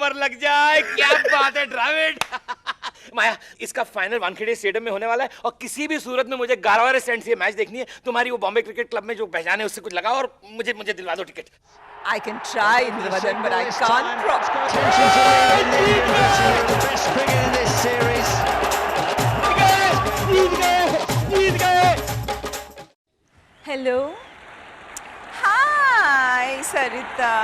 उम्र लग जाए, क्या बात है ड्राविड। माया, इसका फाइनल वानखेड़े स्टेडियम में होने वाला है और किसी भी सूरत में मुझे 11 सेंट से मैच देखनी है। तुम्हारी वो बॉम्बे क्रिकेट क्लब में जो पहचान है उससे कुछ लगाओ और मुझे दिलवा दो ticket. I can try, Indravadan, but I can't promise. Hello. Hi, Sarita.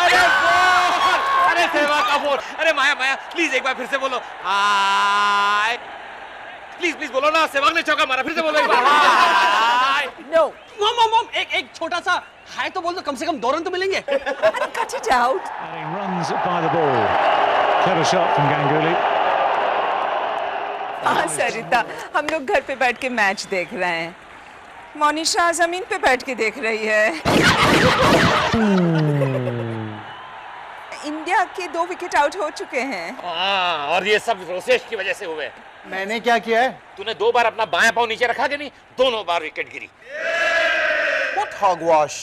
अरे सेवा का फोन। अरे माया प्लीज एक बार फिर से बोलो हाय। प्लीज बोलो ना, सेवाग ने चौका मारा, फिर से बोलो एक बार हाय। No. मॉम एक छोटा सा हाय तो बोल दो, कम से कम 2 रन तो मिलेंगे। Cut it out. He runs by the ball. Clever shot from Ganguly. हाँ सरिता, हम लोग घर पे बैठ के मैच देख रहे हैं। मोनिशा जमीन पे बैठ के देख रही है। इंडिया के 2 विकेट आउट हो चुके हैं। हाँ, और ये सब रोसेश की वजह से हुए। मैंने क्या किया है? तूने 2 बार अपना बायां पांव नीचे रखा कि नहीं? दोनों बार विकेट गिरी। What hogwash?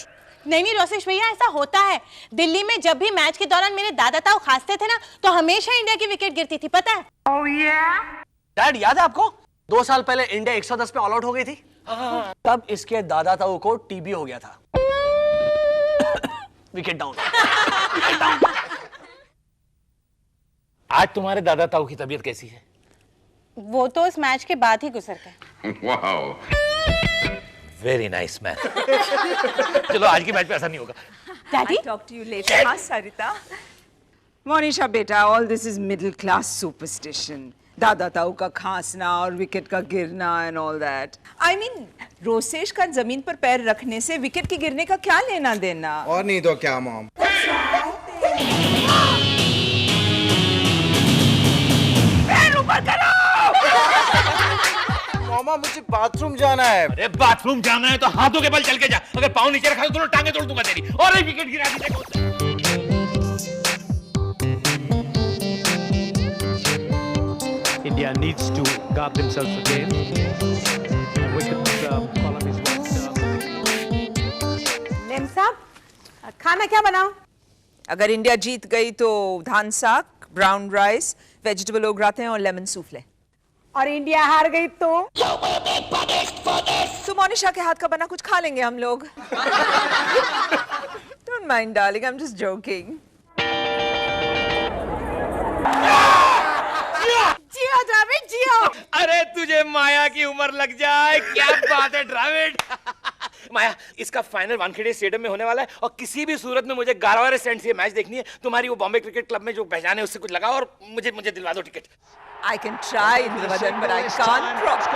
नहीं रोसेश भैया, ऐसा होता है। दिल्ली में जब भी मैच के दौरान मेरे दादा ताऊ खांसते थे ना, तो हमेशा इंडिया की विकेट गिरती थी, पता है? डैड याद है आपको 2 साल पहले इंडिया 110 पे ऑल आउट हो गई थी? तब इसके दादा ताऊ को टीबी हो गया था। Wicket down. आज तुम्हारे दादा ताऊ की तबीयत कैसी है? वो तो इस मैच के बाद ही गुजर गए। Wow. Very nice man. चलो आज की मैच पे ऐसा नहीं होगा। Daddy, I'll talk to you later. हाँ सरिता। मोनिशा बेटा, all this is middle class superstition. दादा ताऊ का खांसना और विकेट का गिरना and all that. I mean, Rosesh का जमीन पर पैर रखने से विकेट के गिरने का क्या लेना देना? और नहीं तो क्या मॉम? पैर ऊपर करो! मामा मुझे बाथरूम जाना है। अरे बाथरूम जाना है तो हाथों के बल चल के जा। अगर पाँव नीचे रखा तो दोनों टांगे तोड़ दूंगा तेरी। और एक विकेट गिरा दी देखो। India needs to guard themselves again. Wicket column is name साहब, खाना क्या बनाऊं? अगर इंडिया जीत गई तो धान साग, ब्राउन राइस, वेजिटेबल ओगराते हैं और लेमन सूफले। और इंडिया हार गई तो? तो मोनिशा के हाथ का बना कुछ खा लेंगे हम लोग। Don't mind, darling. I'm just joking. जियो ड्राविड जियो। अरे तुझे माया की उम्र लग जाए, क्या बात है ड्राविड। माया, इसका फाइनल वानखेड़े स्टेडियम में होने वाला है और किसी भी सूरत में मुझे 11 सेंट से मैच देखनी है। तुम्हारी वो बॉम्बे क्रिकेट क्लब में जो पहचान है उससे कुछ लगाओ और मुझे दिलवा दो ticket. I can try, Indravadan, but I can't promise.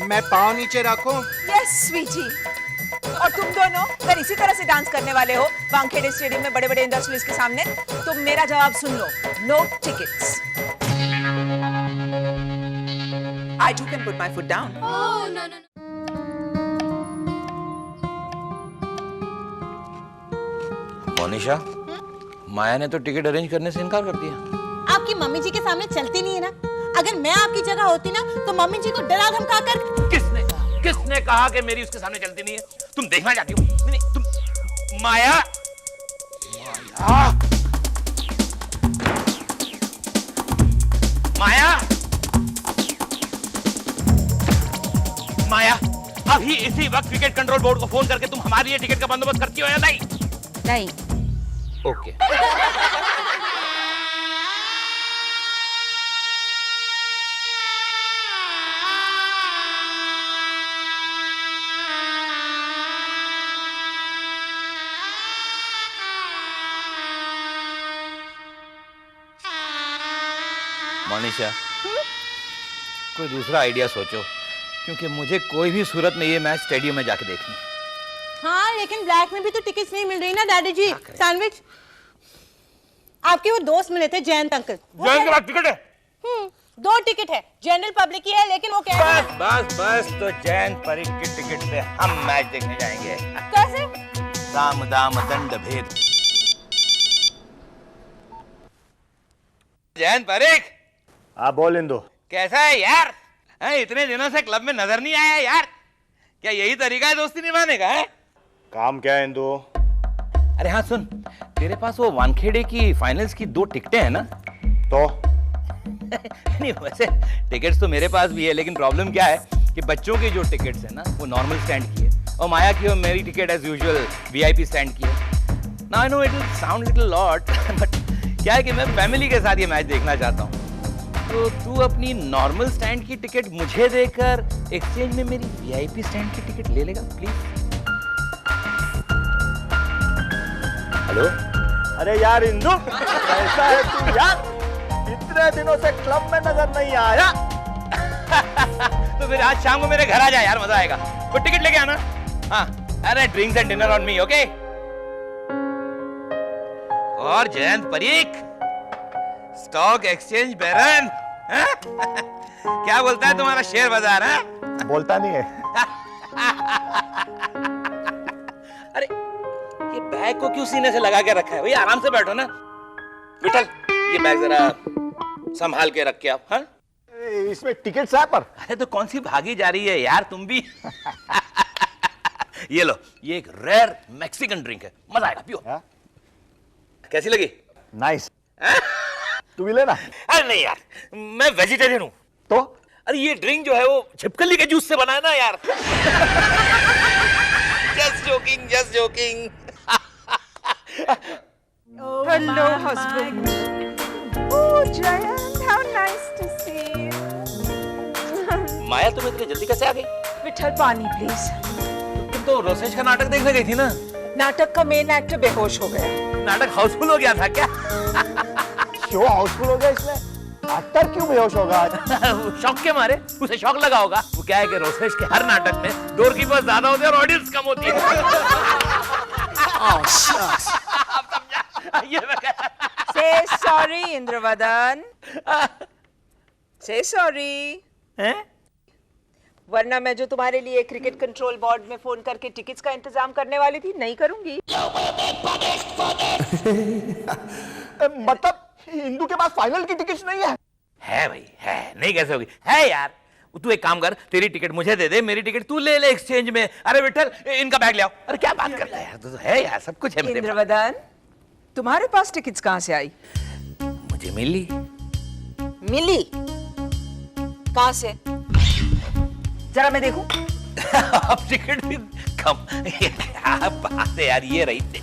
मैं पाँव नीचे रखूं? Yes, sweetie. और तुम दोनों अगर इसी तरह से डांस करने वाले हो वानखेड़े स्टेडियम में बड़े-बड़े इंडस्ट्रीज के सामने, तो मेरा जवाब सुन लो, no tickets. I too can put my foot down. Oh, no. Monisha, माया ने तो टिकट अरेंज करने से इनकार कर दिया। आपकी मम्मी जी के सामने चलती नहीं है ना। अगर मैं आपकी जगह होती ना, तो मम्मी जी को डरा धमका कर। किसने कहा कि मेरी उसके सामने चलती नहीं है? तुम देखना चाहती हो? नहीं, तुम माया माया, अभी इसी वक्त क्रिकेट कंट्रोल बोर्ड को फोन करके तुम हमारे लिए टिकट का बंदोबस्त करती हो या नहीं? नहीं। ओके। मोनिशा, कोई दूसरा आइडिया सोचो, क्योंकि मुझे कोई भी सूरत में ये मैच स्टेडियम में जाके देखनी है। हाँ, लेकिन ब्लैक में भी तो टिकट्स नहीं मिल रही ना डैडी जी। सैंडविच, आपके वो दोस्त मिले थे जयंत अंकल। जयंत के पास टिकट है? 2 टिकट है, जनरल पब्लिक की है, लेकिन वो कह रहे हैं बस तो जयंत परीख की टिकट पे हम मैच देखने जाएंगे। कैसे? साम दाम दंड भेद। जयंत परीख, आप बोल इंदु। कैसा है यार? इतने दिनों से क्लब में नजर नहीं आया यार। क्या यही तरीका है दोस्ती निभाने का है? काम क्या है इंदु? अरे हाँ सुन, तेरे पास वो वानखेड़े की फाइनल्स की 2 टिकटें हैं ना? तो नहीं वैसे टिकट्स तो मेरे पास भी है, लेकिन प्रॉब्लम क्या है कि बच्चों की जो टिकट्स है ना वो नॉर्मल स्टैंड की है और माया की और मेरी ticket as usual VIP stand की है। Now I know it will sound little odd but क्या है कि मैं फैमिली के साथ ये मैच देखना चाहता हूँ। तो तू अपनी नॉर्मल स्टैंड की टिकट मुझे देकर एक्सचेंज में मेरी वीआईपी स्टैंड की टिकट ले लेगा प्लीज? हेलो? अरे यार इंदु, कैसा है तू यार? इतने दिनों से क्लब में नजर नहीं आया। तो फिर आज शाम को मेरे घर आ जा यार, मजा आएगा। वो टिकट लेके आना। हाँ, अरे drinks and dinner on me, okay? और जयंत परीख, स्टॉक एक्सचेंज बैरन, क्या बोलता है तुम्हारा शेयर बाजार? है बोलता नहीं है। अरे ये बैग को क्यों सीने से लगा के रखा है भैया? आराम से बैठो ना। विठल, ये बैग जरा संभाल के रख के आप। हाँ, इसमें टिकट्स है पर। अरे तो कौन सी भागी जा रही है यार तुम भी? ये लो, ये एक रेयर मैक्सिकन ड्रिंक है, मजा आएगा, पियो। कैसी लगी? नाइस। तू भी लेना। अरे नहीं यार, मैं वेजिटेरियन हूं। तो अरे ये ड्रिंक जो है वो छिपकली के जूस से बना है ना यार। Just joking, just joking. Hello, husband. Oh, Jayant, how nice to see you. माया तुम इतनी जल्दी कैसे आ गई? विठल, पानी प्लीज। तुम तो रोसेश का नाटक देखने गई थी ना? नाटक का मेन एक्टर बेहोश हो गया। नाटक हाउसफुल हो गया था क्या? क्यों हाउसफुल हो गया इसमें? एक्टर क्यों बेहोश होगा? शौक के मारे, उसे शौक लगा होगा। वो क्या है कि रोसेश के हर नाटक में डोरकीपर ज्यादा होते हैं और ऑडियंस कम होती है। आप समझा? ये Say sorry, Indravadan. Say sorry. हैं? वरना मैं जो तुम्हारे लिए क्रिकेट कंट्रोल बोर्ड में फोन करके टिकट्स का इंतजाम करने वाली थी, नहीं करूंगी। मतलब इंदु के पास फाइनल की टिकट्स नहीं है? है भाई, है। नहीं कैसे होगी? है यार। तू एक काम कर, तेरी टिकट मुझे दे दे, मेरी टिकट तू ले ले एक्सचेंज में। अरे विठल, इनका बैग ले आओ। अरे क्या बात करता है यार, तो है यार, सब कुछ है मेरे पास। इंद्रवदन, तुम्हारे पास टिकट्स कहाँ से आई? मुझे मिली। मिली? कहाँ से? जरा मैं देखूं। अब टिकट भी कम। क्या बात है यार, ये रही थी।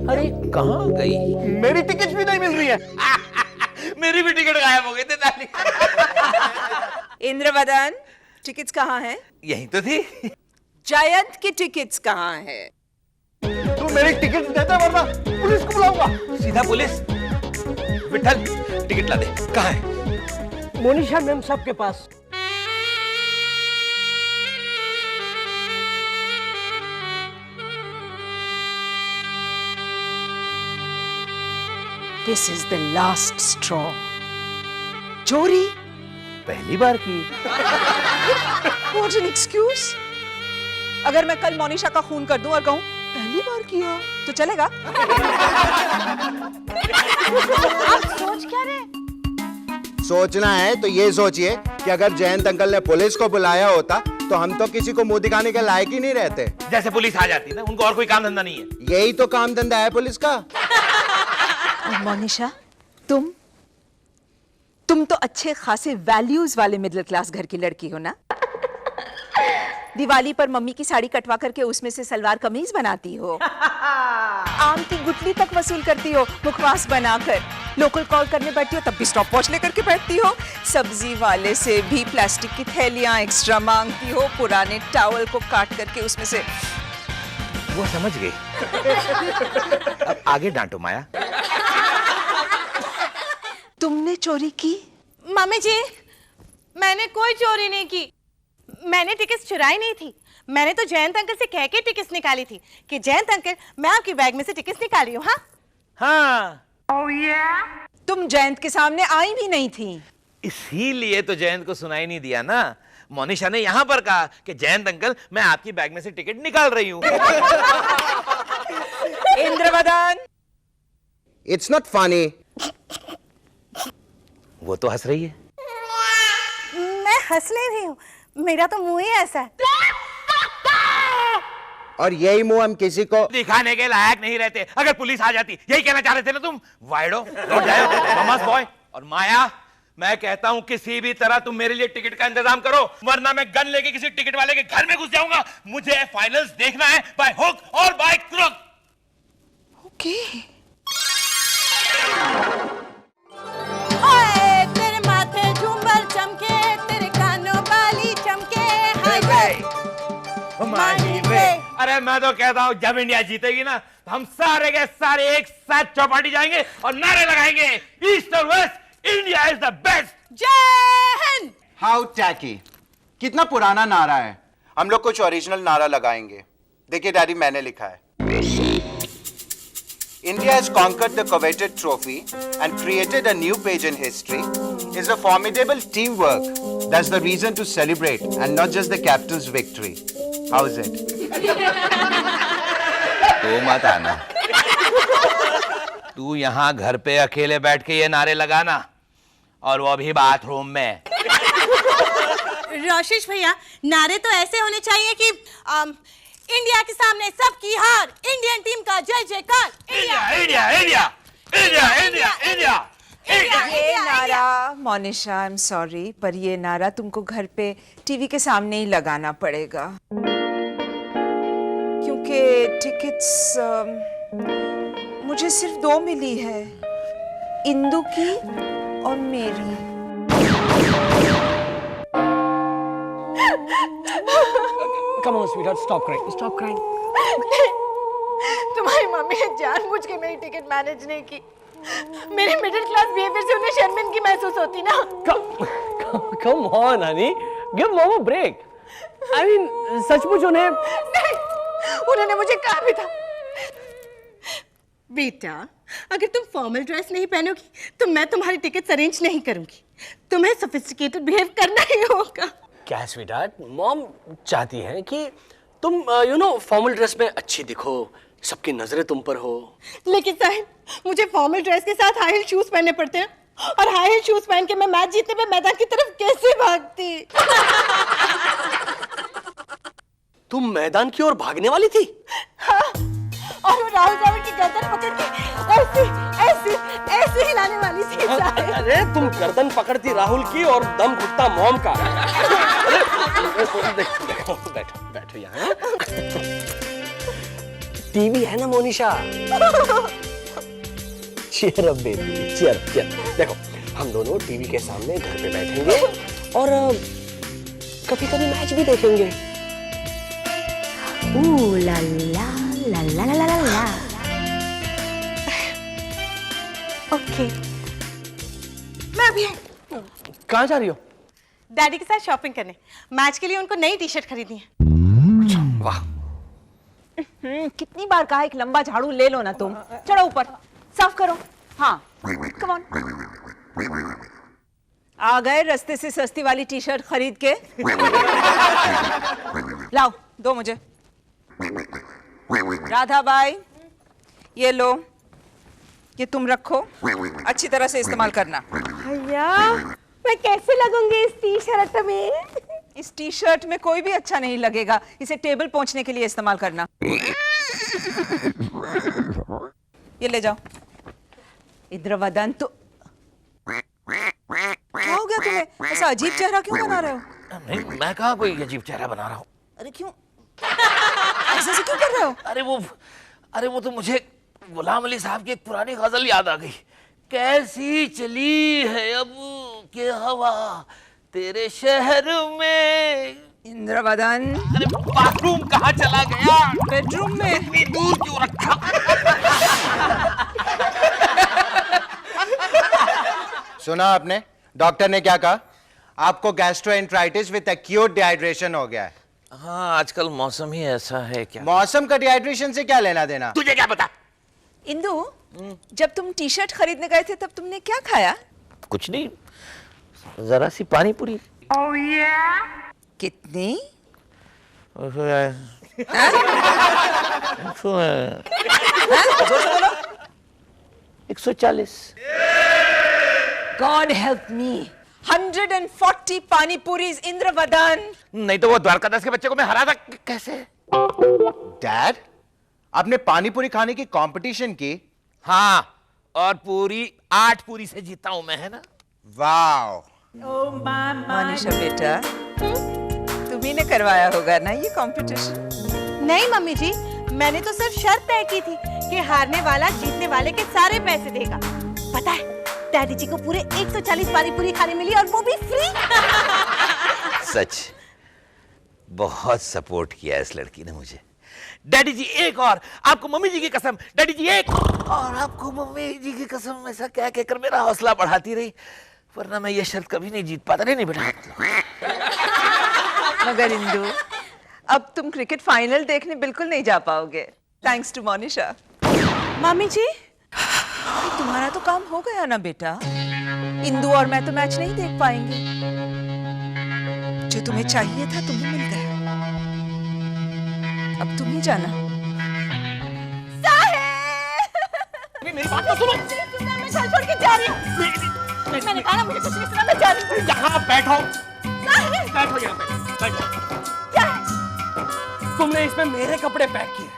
अरे कहाँ गई? मेरी टिकट्स भी नहीं मिल रही है। मेरी भी टिकट गायब हो गई थी ताली। इंद्रवदन, टिकट्स कहाँ हैं? यही तो थी। जयंत की टिकट्स कहाँ है? तू मेरी टिकट्स देता वरना पुलिस को बुलाऊंगा। सीधा पुलिस? विठल, टिकट ला दे। कहाँ है? मोनिशा मैम साहब के पास। This is the last straw. चोरी? पहली बार की। What an excuse? अगर मैं कल मोनिशा का खून कर दूं और कहूं पहली बार किया, तो चलेगा? आप सोच क्या रहे? सोचना है तो ये सोचिए कि अगर जयंत अंकल ने पुलिस को बुलाया होता तो हम तो किसी को मुंह दिखाने के लायक ही नहीं रहते। जैसे पुलिस आ जाती है ना, उनको और कोई काम धंधा नहीं है। यही तो काम धंधा है पुलिस का। और मोनिशा, तुम तो अच्छे खासे वैल्यूज वाले मिडिल क्लास घर की लड़की हो ना? दिवाली पर मम्मी की साड़ी कटवा करके उसमें से सलवार कमीज बनाती हो, आम की गुठली तक वसूल करती हो मुखवास बनाकर, लोकल कॉल करने बैठती हो तब भी स्टॉप वॉच लेकर के बैठती हो, सब्जी वाले से भी प्लास्टिक की थैलियां एक्स्ट्रा मांगती हो, पुराने टॉवल को काट करके उसमें से। वो समझ गई। अब आगे डांटो माया। तुमने चोरी की? मम्मी जी, मैंने कोई चोरी नहीं की। मैंने टिकट्स चुराई नहीं थी। मैंने तो जयंत अंकल से कह के टिकट्स निकाली थी कि जयंत अंकल, मैं आपके बैग में से टिकट्स निकाली हूँ। हाँ हाँ, तुम जयंत के सामने आई भी नहीं थी। इसीलिए तो जयंत को सुनाई नहीं दिया ना। मोनिशा ने यहाँ पर कहा कि जयंत अंकल मैं आपकी बैग में से टिकट निकाल रही हूँ। Indravadan, it's not funny. वो तो हंस रही है। मैं हंस ले रही हूँ, मेरा तो मुंह ही ऐसा है। और यही मुंह हम किसी को दिखाने के लायक नहीं रहते। अगर पुलिस आ जाती, यही कहना चाह रहे थे ना तुम? वाइडो, लौट जाओ, ममास बॉय। और माया, मैं कहता हूं किसी भी तरह तुम मेरे लिए टिकट का इंतजाम करो, वरना मैं गन लेके किसी टिकट वाले के घर में घुस जाऊंगा। मुझे फाइनल्स देखना है बाय हुक और बाय क्रुक। ओके। हाय तेरे माथे झूमर चमके, तेरे कानों बाली चमके, हाय माही में। अरे मैं तो कहता हूं जब इंडिया जीतेगी ना, हम सारे के सारे एक साथ चौपाटी जाएंगे और नारे लगाएंगे, ईस्ट और west, India is the best. जय हिंद। हाउ टैकी, कितना पुराना नारा है। हम लोग कुछ ओरिजिनल नारा लगाएंगे। देखिए डैडी, मैंने लिखा है, India has conquered the coveted trophy and created a new page in history. It's a formidable teamwork. That's the reason to celebrate and not just the captain's victory. How's it? तो मत आना। तू यहाँ घर पे अकेले बैठ के ये नारे लगाना, और वो भी बाथरूम में। रोशिश भैया, नारे तो ऐसे होने चाहिए कि इंडिया के सामने सबकी हार, इंडियन टीम का जय जयकार। India India India India India India. ये नारा, मोनिशा आई एम सॉरी, पर ये नारा तुमको घर पे टीवी के सामने ही लगाना पड़ेगा, क्योंकि टिकट्स मुझे सिर्फ 2 मिली है, इंदु की और मेरी। Come on, sweetheart, stop crying. Stop crying. तुम्हारी मम्मी ने जानबूझ के मेरी टिकट मैनेज नहीं की। मेरे मिडिल क्लास बिहेवियर से उन्हें शर्मिंदगी महसूस होती ना। Come on, honey. Give mom a break. I mean, सचमुच उन्हें नहीं, उन्होंने मुझे कहा भी था, बेटा अगर तुम फॉर्मल ड्रेस नहीं पहनोगी तो मैं तुम्हारी टिकट अरेंज नहीं करूंगी, तुम्हें सोफिस्टिकेटेड बिहेव करना ही होगा। क्या है स्वीटहार्ट, मॉम चाहती हैं कि तुम फॉर्मल ड्रेस में अच्छी दिखो, सबकी नजरें तुम पर हो। लेकिन साहिल, मुझे फॉर्मल ड्रेस के साथ हाई हील शूज पहनने पड़ते हैं, और हाई हील शूज पहन के मैं मैच जीतने पे मैदान की तरफ कैसे भागती। तुम मैदान की ओर भागने वाली थी? हाँ, और वो राहुल द्रविड़ की गर्दन पकड़ के ऐसे ऐसे ऐसे हिलाने वाली थी साहिल। अरे तुम गर्दन पकड़ती राहुल की और दम घुटता मॉम का। बैठो बैठो यहाँ। टीवी है ना Monisha. Cheer up baby, cheer. देखो हम दोनों टीवी के सामने घर पे बैठेंगे और कभी कभी मैच भी देखेंगे। ला ला ला ला ला ला ला। ओके, मैं अभी कहाँ जा रही हो? डैडी के साथ शॉपिंग करने, मैच के लिए उनको नई टी शर्ट खरीदनी है। वाह, कितनी बार कहा एक लंबा झाड़ू ले लो ना तुम। चढ़ो ऊपर, साफ करो। हाँ, कम ऑन। आ गए रास्ते से सस्ती वाली टी शर्ट खरीद के। लाओ, दो मुझे। राधा बाई, ये लो, ये तुम रखो, अच्छी तरह से इस्तेमाल करना। भैया, मैं कैसे लगूंगी इस टी शर्ट में? इस टी शर्ट में कोई भी अच्छा नहीं लगेगा, इसे टेबल पहुंचने के लिए इस्तेमाल करना। ये ले जाओ। इंद्रवदन, तो क्या हो गया तुम्हें? ऐसा अजीब चेहरा क्यों बना रहे हो? नहीं, मैं कहाँ कोई अजीब चेहरा बना रहा हूँ। अरे क्यों ऐसे से क्यों कर रहे हो? अरे वो तो मुझे गुलाम अली साहब की एक पुरानी गजल याद आ गई। कैसी चली है अब के हवा तेरे शहर में। इंद्रवदन, अरे बाथरूम कहाँ चला गया? बेडरूम में। इतनी दूर क्यों रखा? सुना आपने डॉक्टर ने क्या कहा? आपको गैस्ट्रोएंटराइटिस विद एक्यूट डिहाइड्रेशन हो गया है। हाँ, आजकल मौसम ही ऐसा है क्या? मौसम का डिहाइड्रेशन से क्या लेना देना? तुझे क्या पता? इंदु, जब तुम टी शर्ट खरीदने गए थे तब तुमने क्या खाया? कुछ नहीं, जरा सी पानी पूरी। कितनी? 140। God help me. 140 पानी पूरीज इंद्रवदन. नहीं तो वो द्वारकादास के बच्चे को मैं हरा था कैसे? डैड, आपने पानी पूरी खाने की कंपटीशन की? हाँ, और पूरी 8 पूरी से जीता हूं मैं, है ना? वाओ। मनीषा बेटा, तुम्ही ने करवाया होगा ना ये कंपटीशन? नहीं मम्मी जी, मैंने तो सिर्फ शर्त तय की थी कि हारने वाला जीतने वाले के सारे पैसे देगा। पता है, डैडी जी को पूरे 140 पानी पूरी खाने मिली और वो भी फ्री। सच, बहुत सपोर्ट किया इस लड़की ने मुझे। डैडी जी एक और, आपको मम्मी जी की कसम, डैडी जी एक और, आपको मम्मी जी की कसम, ऐसा क्या कहकर मेरा हौसला बढ़ाती रही, वरना मैं ये शर्त कभी नहीं जीत पाता। नहीं बेटा। मगर इंदु, अब तुम क्रिकेट फाइनल देखने बिल्कुल नहीं जा पाओगे, थैंक्स टू मोनिशा। मम्मी जी, तुम्हारा तो काम हो गया ना बेटा। इंदु और मैं तो मैच नहीं देख पाएंगे। जो तुम्हें चाहिए था तुम्हें मिल गया। अब तुम ही जाना। मेरी बात तो सुनो। मैं घर छोड़ के जा रही हूँ। मैंने कहा ना मुझे कुछ नहीं सुना, मैं जा रही हूँ। यहाँ बैठो, बैठो यहाँ पे, बैठो। क्या है? तुमने इसमें मेरे कपड़े पैक किए।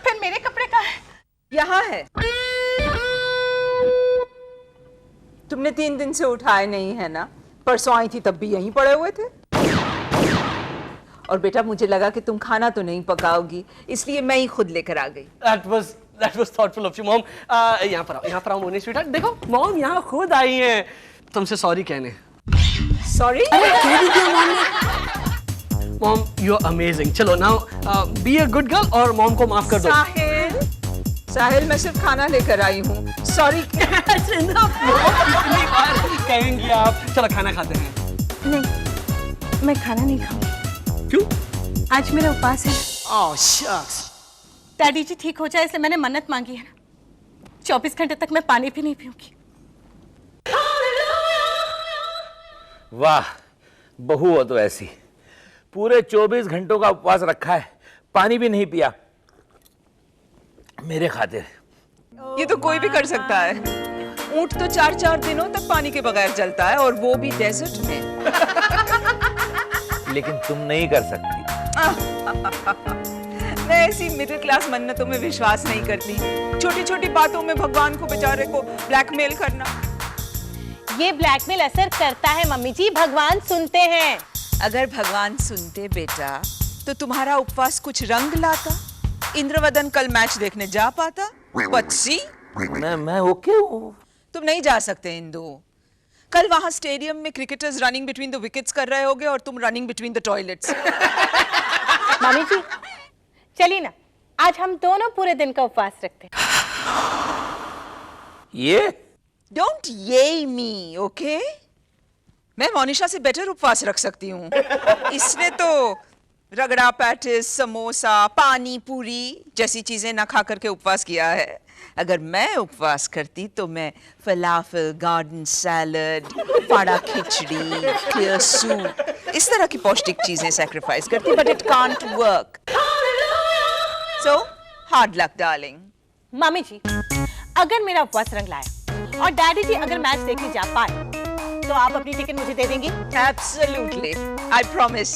फिर मेरे कपड़े कहाँ हैं? यहाँ है। तुमने 3 दिन से उठाए नहीं है ना? परसों आई थी तब भी यहीं पड़े हुए थे। और बेटा मुझे लगा कि तुम खाना तो नहीं पकाओगी, इसलिए मैं ही खुद लेकर आ गई। That was thoughtful of you, Mom. यहाँ पर आओ मोनी स्वीटहार्ट। देखो, Mom यहाँ खुद आई हैं तुमसे सॉरी कहने। सॉरी? Mom, you're amazing. चलो now be a good girl और मॉम को माफ कर दो। साहिल, मैं सिर्फ खाना लेकर आई हूँ। सॉरी। कहेंगी आप। चलो खाना खाते हैं। नहीं, मैं खाना नहीं खाऊंगी। क्यों? आज मेरा उपवास है। Oh shucks. डैडी जी ठीक हो जाए इसलिए मैंने मन्नत मांगी है ना। 24 घंटे तक मैं पानी भी नहीं पीऊंगी। वाह, बहू हो तो ऐसी, पूरे 24 घंटों का उपवास रखा है, पानी भी नहीं पिया मेरे खातिर। ये तो कोई भी कर सकता है। ऊंट तो 4-4 दिनों तक पानी के बगैर चलता है, और वो भी डेजर्ट में। लेकिन तुम नहीं कर सकती। मैं ऐसी मिडिल क्लास मन्नतों में विश्वास नहीं करती। छोटी छोटी बातों में भगवान को बेचारे को ब्लैकमेल करना। ये ब्लैकमेल असर करता है मम्मी जी, भगवान सुनते हैं। अगर भगवान सुनते बेटा तो तुम्हारा उपवास कुछ रंग लाता। इंद्रवदन कल मैच देखने जा पाता। बच्ची, मैं ओके हूँ। तुम नहीं जा सकते इंदु। कल वहां स्टेडियम में cricketers running between the wickets कर रहे होगे और तुम running between the toilets. Mummy ji चलिए ना, आज हम दोनों पूरे दिन का उपवास रखते हैं। ये डोंट ये मी, ओके? मैं मोनिशा से बेटर उपवास रख सकती हूँ। इसने तो रगड़ा पैटिस, समोसा, पानी पूरी जैसी चीजें ना खा करके उपवास किया है। अगर मैं उपवास करती तो मैं फलाफल, गार्डन सैलड, फाड़ा खिचड़ी, क्लियर सूप, इस तरह की पौष्टिक चीजें सैक्रिफाइस करती, but it can't work. So hard luck darling. Mummy ji, अगर मेरा उपवास रंग लाया और डैडी जी अगर मैच देखने जा पाए तो आप अपनी टिकट मुझे दे देंगी? Absolutely, I promise.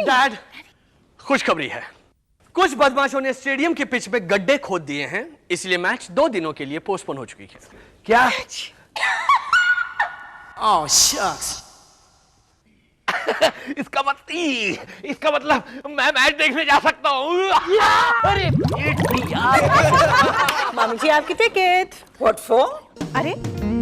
डैड, खुशखबरी है। कुछ बदमाशों ने स्टेडियम के पिच में गड्ढे खोद दिए हैं, इसलिए मैच 2 दिनों के लिए पोस्टपोन हो चुकी है। क्या? Oh shucks. इसका मतलब मैं मैच देखने जा सकता हूँ। अरे मम्मी जी आपकी टिकट। What for? अरे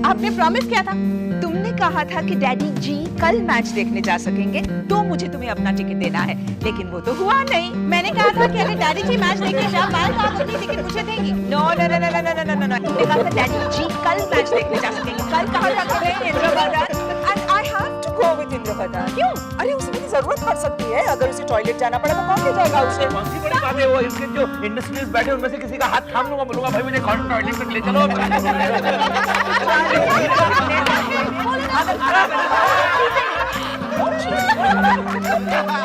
आपने प्रॉमिस किया था। तुमने कहा था कि डैडी जी कल मैच देखने जा सकेंगे तो मुझे तुम्हें अपना टिकट देना है, लेकिन वो तो हुआ नहीं। मैंने कहा था कि अगर डैडी जी मैच देखने जा पाए तो आप अपनी टिकट मुझे देंगी। No no no no no no no no, तुमने कहा था डैडी जी कल मैच देखने जा सकेंगे। कल कहा था तुम्हें Indravadan, and I have to go with Indravadan. क्यों? अरे उसे मेरी जरूरत पड़ सकती है। अगर उसे टॉयलेट जाना पड़ा तो कौन ले जाएगा उसे? कौन सी बड़ी बात है, वो इसके जो इंडस्ट्रियलिस्ट बैठे उनमें से किसी का हाथ थाम लूंगा, बोलूंगा भाई मुझे कौन टॉयलेट में ले चलो। अगर Bye.